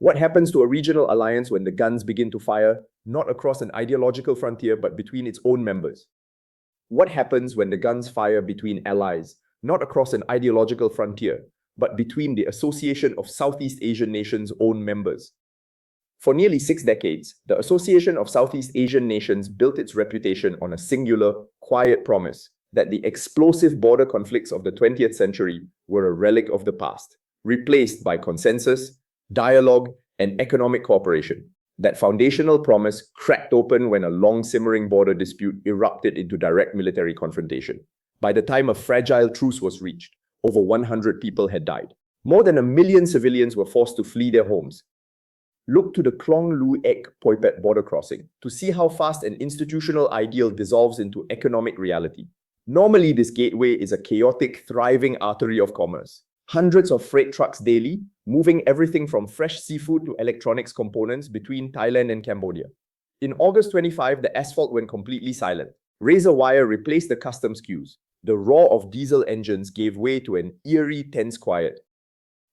What happens to a regional alliance when the guns begin to fire, not across an ideological frontier, but between its own members? What happens when the guns fire between allies, not across an ideological frontier, but between the Association of Southeast Asian Nations' own members? For nearly 6 decades, the Association of Southeast Asian Nations built its reputation on a singular, quiet promise that the explosive border conflicts of the 20th century were a relic of the past, replaced by consensus, dialogue, and economic cooperation. That foundational promise cracked open when a long-simmering border dispute erupted into direct military confrontation. By the time a fragile truce was reached, over 100 people had died. More than 1 million civilians were forced to flee their homes. Look to the Konglu-Ecipet border crossing to see how fast an institutional ideal dissolves into economic reality. Normally, this gateway is a chaotic, thriving artery of commerce. Hundreds of freight trucks daily, moving everything from fresh seafood to electronics components between Thailand and Cambodia. In August 25, the asphalt went completely silent. Razor wire replaced the customs queues. The roar of diesel engines gave way to an eerie, tense quiet.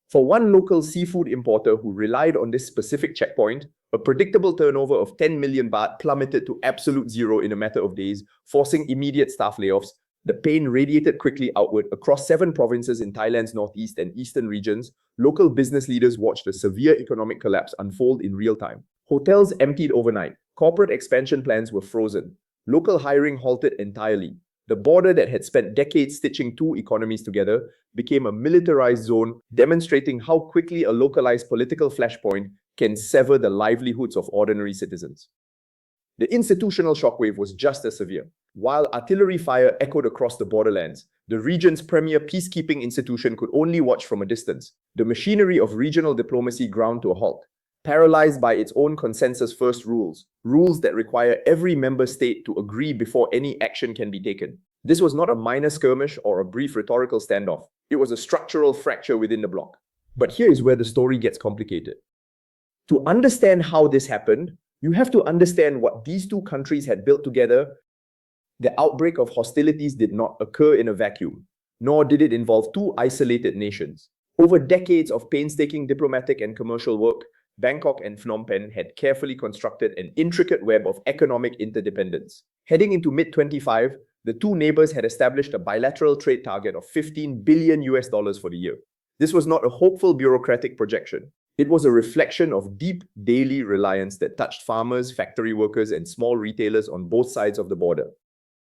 For one local seafood importer who relied on this specific checkpoint, a predictable turnover of 10 million baht plummeted to absolute zero in a matter of days, forcing immediate staff layoffs. The pain radiated quickly outward across 7 provinces in Thailand's northeast and eastern regions. Local business leaders watched a severe economic collapse unfold in real time. Hotels emptied overnight. Corporate expansion plans were frozen. Local hiring halted entirely. The border that had spent decades stitching 2 economies together became a militarized zone, demonstrating how quickly a localized political flashpoint can sever the livelihoods of ordinary citizens. The institutional shockwave was just as severe. While artillery fire echoed across the borderlands, the region's premier peacekeeping institution could only watch from a distance. The machinery of regional diplomacy ground to a halt, paralyzed by its own consensus-first rules that require every member state to agree before any action can be taken. This was not a minor skirmish or a brief rhetorical standoff. It was a structural fracture within the bloc. But here is where the story gets complicated. To understand how this happened, you have to understand what these 2 countries had built together. The outbreak of hostilities did not occur in a vacuum, nor did it involve 2 isolated nations. Over decades of painstaking diplomatic and commercial work, Bangkok and Phnom Penh had carefully constructed an intricate web of economic interdependence. Heading into mid-25, the 2 neighbors had established a bilateral trade target of $15 billion for the year. This was not a hopeful bureaucratic projection. It was a reflection of deep daily reliance that touched farmers, factory workers, and small retailers on both sides of the border.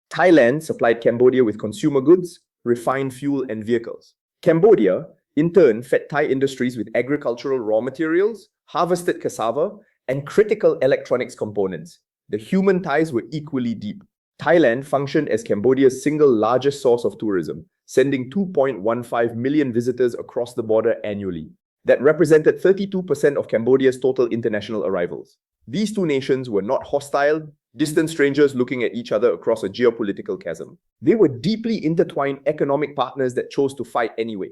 Thailand supplied Cambodia with consumer goods, refined fuel, and vehicles. Cambodia, in turn, fed Thai industries with agricultural raw materials, harvested cassava, and critical electronics components. The human ties were equally deep. Thailand functioned as Cambodia's single largest source of tourism, sending 2.15 million visitors across the border annually. That represented 32% of Cambodia's total international arrivals. These 2 nations were not hostile, distant strangers looking at each other across a geopolitical chasm. They were deeply intertwined economic partners that chose to fight anyway.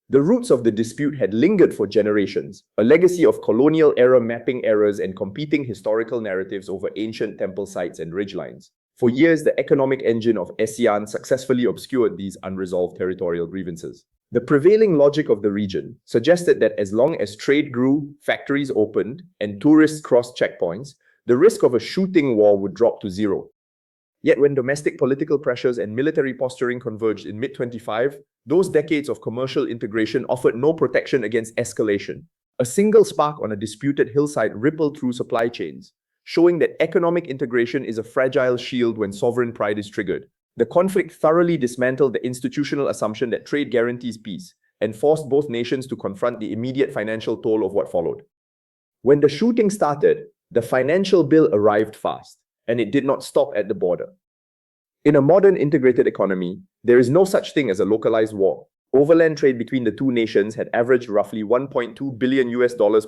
The roots of the dispute had lingered for generations, a legacy of colonial-era mapping errors and competing historical narratives over ancient temple sites and ridgelines. For years, the economic engine of ASEAN successfully obscured these unresolved territorial grievances. The prevailing logic of the region suggested that as long as trade grew, factories opened, and tourists crossed checkpoints, the risk of a shooting war would drop to zero. Yet when domestic political pressures and military posturing converged in mid-25, those decades of commercial integration offered no protection against escalation. A single spark on a disputed hillside rippled through supply chains, showing that economic integration is a fragile shield when sovereign pride is triggered. The conflict thoroughly dismantled the institutional assumption that trade guarantees peace and forced both nations to confront the immediate financial toll of what followed. When the shooting started, the financial bill arrived fast, and it did not stop at the border. In a modern integrated economy, there is no such thing as a localized war. Overland trade between the 2 nations had averaged roughly $1.2 billion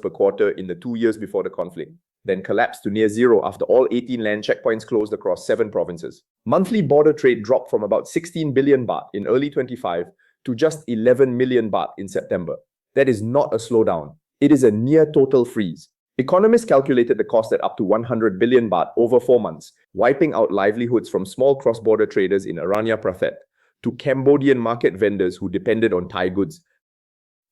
per quarter in the 2 years before the conflict, then collapsed to near zero after all 18 land checkpoints closed across 7 provinces. Monthly border trade dropped from about 16 billion baht in early 25 to just 11 million baht in September. That is not a slowdown. It is a near total freeze. Economists calculated the cost at up to 100 billion baht over 4 months, wiping out livelihoods from small cross-border traders in Aranyaprathet to Cambodian market vendors who depended on Thai goods.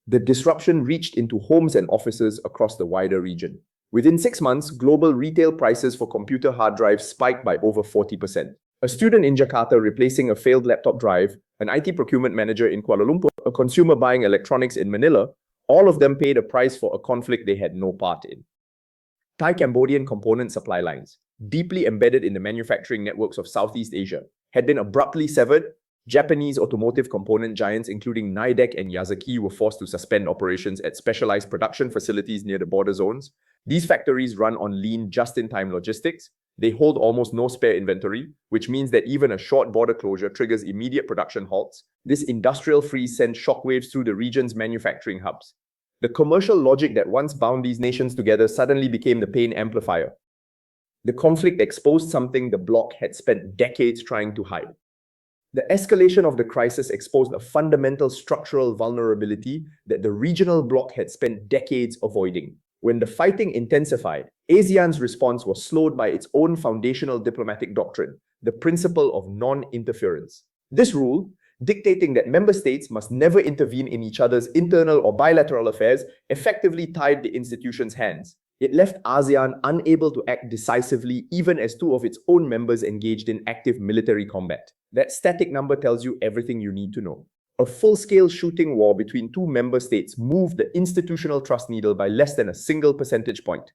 The disruption reached into homes and offices across the wider region. Within 6 months, global retail prices for computer hard drives spiked by over 40%. A student in Jakarta replacing a failed laptop drive, an IT procurement manager in Kuala Lumpur, a consumer buying electronics in Manila, all of them paid a price for a conflict they had no part in. Thai-Cambodian component supply lines, deeply embedded in the manufacturing networks of Southeast Asia, had been abruptly severed. Japanese automotive component giants including Nidec and Yazaki were forced to suspend operations at specialized production facilities near the border zones. These factories run on lean, just-in-time logistics. They hold almost no spare inventory, which means that even a short border closure triggers immediate production halts. This industrial freeze sends shockwaves through the region's manufacturing hubs. The commercial logic that once bound these nations together suddenly became the pain amplifier. The conflict exposed something the bloc had spent decades trying to hide. The escalation of the crisis exposed a fundamental structural vulnerability that the regional bloc had spent decades avoiding. When the fighting intensified, ASEAN's response was slowed by its own foundational diplomatic doctrine, the principle of non-interference. This rule, dictating that member states must never intervene in each other's internal or bilateral affairs, effectively tied the institution's hands. It left ASEAN unable to act decisively even as two of its own members engaged in active military combat. That static number tells you everything you need to know. A full-scale shooting war between two member states moved the institutional trust needle by less than a single percentage point.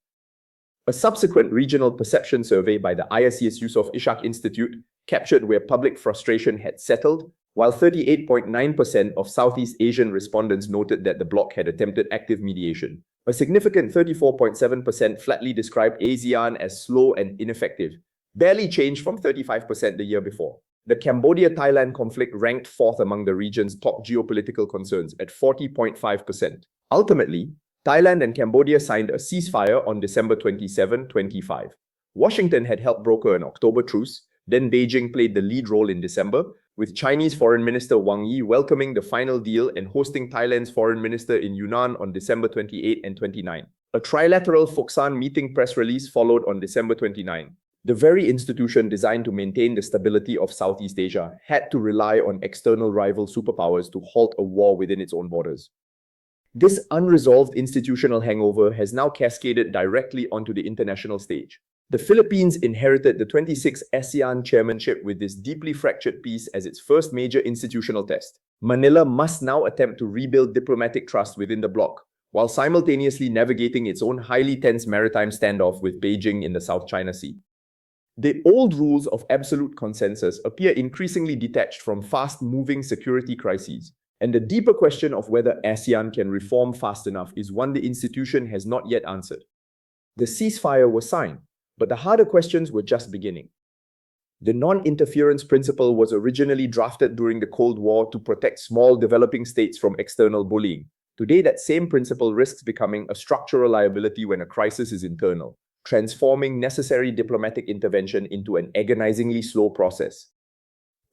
A subsequent regional perception survey by the ISEAS Yusof Ishak Institute captured where public frustration had settled, while 38.9% of Southeast Asian respondents noted that the bloc had attempted active mediation. A significant 34.7% flatly described ASEAN as slow and ineffective, barely changed from 35% the year before. The Cambodia-Thailand conflict ranked fourth among the region's top geopolitical concerns at 40.5%. Ultimately, Thailand and Cambodia signed a ceasefire on December 27, 2025. Washington had helped broker an October truce, then Beijing played the lead role in December, with Chinese Foreign Minister Wang Yi welcoming the final deal and hosting Thailand's Foreign Minister in Yunnan on December 28 and 29. A trilateral Fuksan meeting press release followed on December 29. The very institution designed to maintain the stability of Southeast Asia had to rely on external rival superpowers to halt a war within its own borders. This unresolved institutional hangover has now cascaded directly onto the international stage. The Philippines inherited the 26th ASEAN chairmanship with this deeply fractured piece as its first major institutional test. Manila must now attempt to rebuild diplomatic trust within the bloc, while simultaneously navigating its own highly tense maritime standoff with Beijing in the South China Sea. The old rules of absolute consensus appear increasingly detached from fast-moving security crises, and the deeper question of whether ASEAN can reform fast enough is one the institution has not yet answered. The ceasefire was signed, but the harder questions were just beginning. The non-interference principle was originally drafted during the Cold War to protect small developing states from external bullying. Today, that same principle risks becoming a structural liability when a crisis is internal, transforming necessary diplomatic intervention into an agonizingly slow process.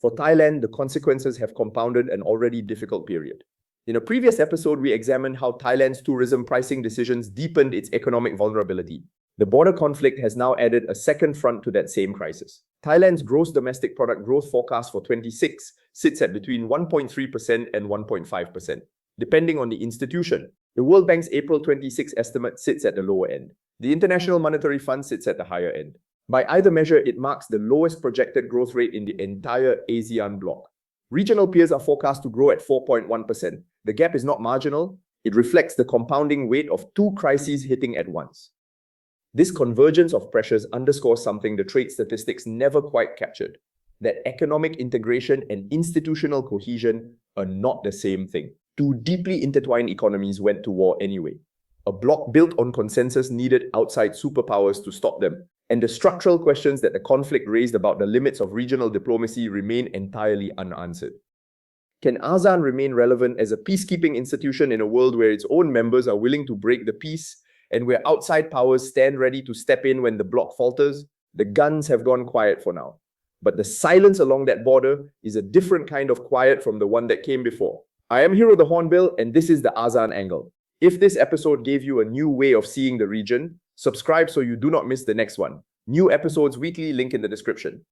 For Thailand, the consequences have compounded an already difficult period. In a previous episode, we examined how Thailand's tourism pricing decisions deepened its economic vulnerability. The border conflict has now added a second front to that same crisis. Thailand's gross domestic product growth forecast for 26 sits at between 1.3% and 1.5%, depending on the institution. The World Bank's April 26 estimate sits at the lower end. The International Monetary Fund sits at the higher end. By either measure, it marks the lowest projected growth rate in the entire ASEAN bloc. Regional peers are forecast to grow at 4.1%. The gap is not marginal. It reflects the compounding weight of two crises hitting at once. This convergence of pressures underscores something the trade statistics never quite captured: that economic integration and institutional cohesion are not the same thing. Two deeply intertwined economies went to war anyway. A bloc built on consensus needed outside superpowers to stop them, and the structural questions that the conflict raised about the limits of regional diplomacy remain entirely unanswered. Can ASEAN remain relevant as a peacekeeping institution in a world where its own members are willing to break the peace, and where outside powers stand ready to step in when the bloc falters? The guns have gone quiet for now, but the silence along that border is a different kind of quiet from the one that came before. I am Hero the Hornbill, and this is the ASEAN Angle. If this episode gave you a new way of seeing the region, subscribe so you do not miss the next one. New episodes weekly, link in the description.